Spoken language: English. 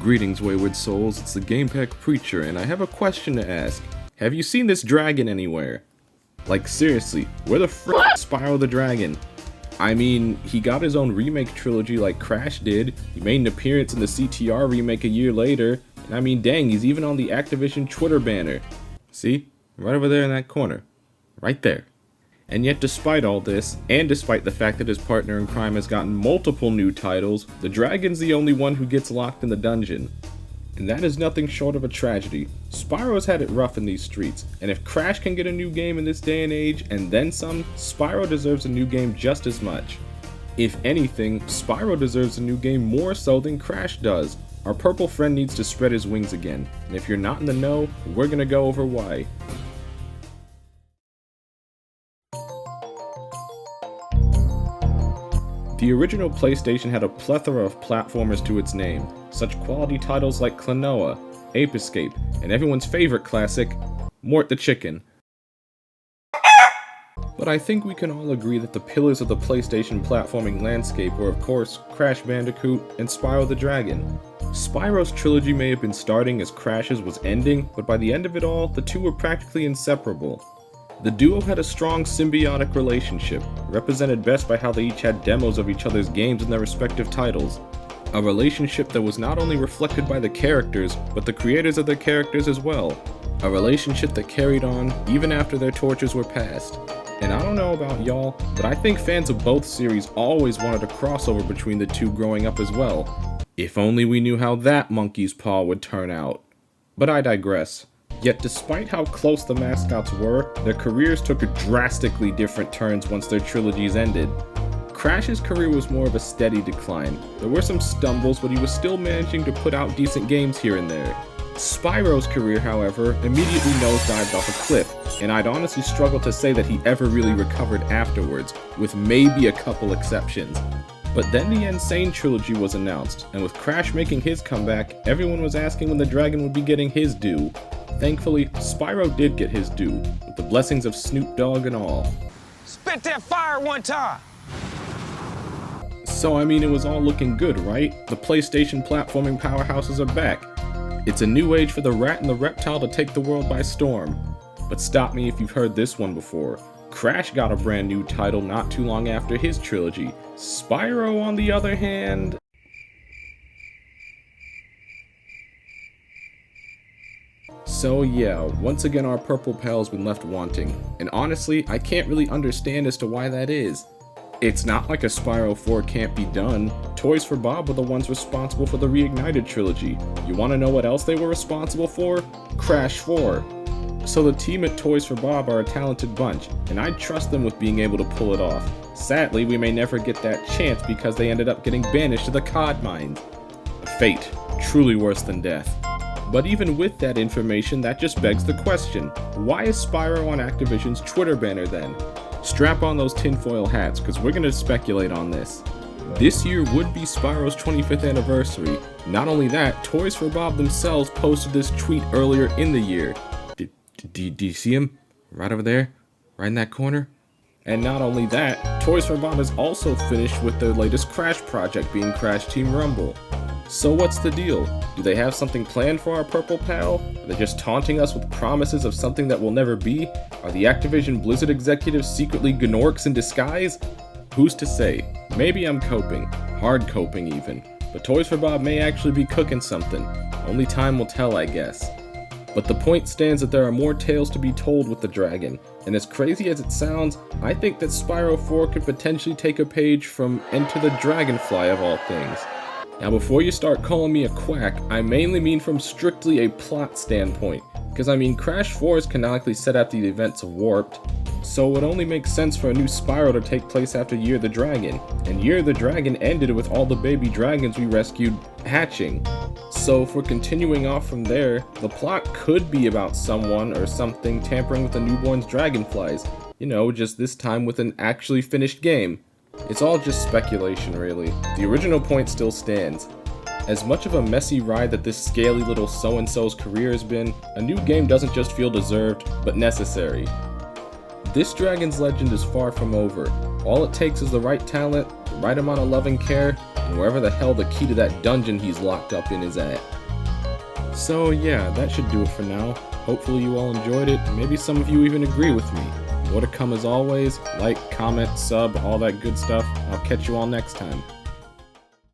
Greetings, wayward souls, it's the Gamepack Preacher, and I have a question to ask. Have you seen this dragon anywhere? Like, seriously, where the frick is Spyro the Dragon? I mean, he got his own remake trilogy like Crash did, he made an appearance in the CTR remake a year later, and I mean, dang, he's even on the Activision Twitter banner. See? Right over there in that corner. Right there. And yet despite all this, and despite the fact that his partner in crime has gotten multiple new titles, the dragon's the only one who gets locked in the dungeon. And that is nothing short of a tragedy. Spyro's had it rough in these streets, and if Crash can get a new game in this day and age, and then some, Spyro deserves a new game just as much. If anything, Spyro deserves a new game more so than Crash does. Our purple friend needs to spread his wings again, and if you're not in the know, we're gonna go over why. The original PlayStation had a plethora of platformers to its name, such quality titles like Klonoa, Ape Escape, and everyone's favorite classic, Mort the Chicken. But I think we can all agree that the pillars of the PlayStation platforming landscape were of course Crash Bandicoot and Spyro the Dragon. Spyro's trilogy may have been starting as Crash's was ending, but by the end of it all, the two were practically inseparable. The duo had a strong symbiotic relationship, represented best by how they each had demos of each other's games in their respective titles. A relationship that was not only reflected by the characters, but the creators of their characters as well. A relationship that carried on even after their tortures were past. And I don't know about y'all, but I think fans of both series always wanted a crossover between the two growing up as well. If only we knew how that monkey's paw would turn out. But I digress. Yet despite how close the mascots were, their careers took drastically different turns once their trilogies ended. Crash's career was more of a steady decline. There were some stumbles, but he was still managing to put out decent games here and there. Spyro's career, however, immediately nosedived off a cliff, and I'd honestly struggle to say that he ever really recovered afterwards, with maybe a couple exceptions. But then the Insane trilogy was announced, and with Crash making his comeback, everyone was asking when the dragon would be getting his due. Thankfully, Spyro did get his due, with the blessings of Snoop Dogg and all. Spit that fire one time! So I mean, it was all looking good, right? The PlayStation platforming powerhouses are back. It's a new age for the rat and the reptile to take the world by storm. But stop me if you've heard this one before. Crash got a brand new title not too long after his trilogy. Spyro, on the other hand... So yeah, once again our purple pal's been left wanting, and honestly, I can't really understand as to why that is. It's not like a Spyro 4 can't be done. Toys for Bob were the ones responsible for the Reignited trilogy. You wanna know what else they were responsible for? Crash 4. So the team at Toys for Bob are a talented bunch, and I'd trust them with being able to pull it off. Sadly, we may never get that chance because they ended up getting banished to the COD mines. A fate, truly worse than death. But even with that information, that just begs the question, why is Spyro on Activision's Twitter banner then? Strap on those tinfoil hats, because we're going to speculate on this. This year would be Spyro's 25th anniversary. Not only that, Toys for Bob themselves posted this tweet earlier in the year. Do you see him? Right over there? Right in that corner? And not only that, Toys for Bob has also finished with their latest Crash project being Crash Team Rumble. So what's the deal? Do they have something planned for our purple pal? Are they just taunting us with promises of something that will never be? Are the Activision Blizzard executives secretly Gnorcs in disguise? Who's to say? Maybe I'm coping. Hard coping even. But Toys for Bob may actually be cooking something. Only time will tell, I guess. But the point stands that there are more tales to be told with the dragon, and as crazy as it sounds, I think that Spyro 4 could potentially take a page from Enter the Dragonfly of all things. Now before you start calling me a quack, I mainly mean from strictly a plot standpoint, because I mean Crash 4 is canonically set after the events of Warped, so it would only make sense for a new Spyro to take place after Year of the Dragon, and Year of the Dragon ended with all the baby dragons we rescued hatching. So if we're continuing off from there, the plot could be about someone or something tampering with the newborn's dragonflies, you know, just this time with an actually finished game. It's all just speculation, really. The original point still stands. As much of a messy ride that this scaly little so-and-so's career has been, a new game doesn't just feel deserved, but necessary. This dragon's legend is far from over. All it takes is the right talent, the right amount of love and care, and wherever the hell the key to that dungeon he's locked up in is at. So yeah, that should do it for now. Hopefully you all enjoyed it, maybe some of you even agree with me. More to come as always, like, comment, sub, all that good stuff. I'll catch you all next time.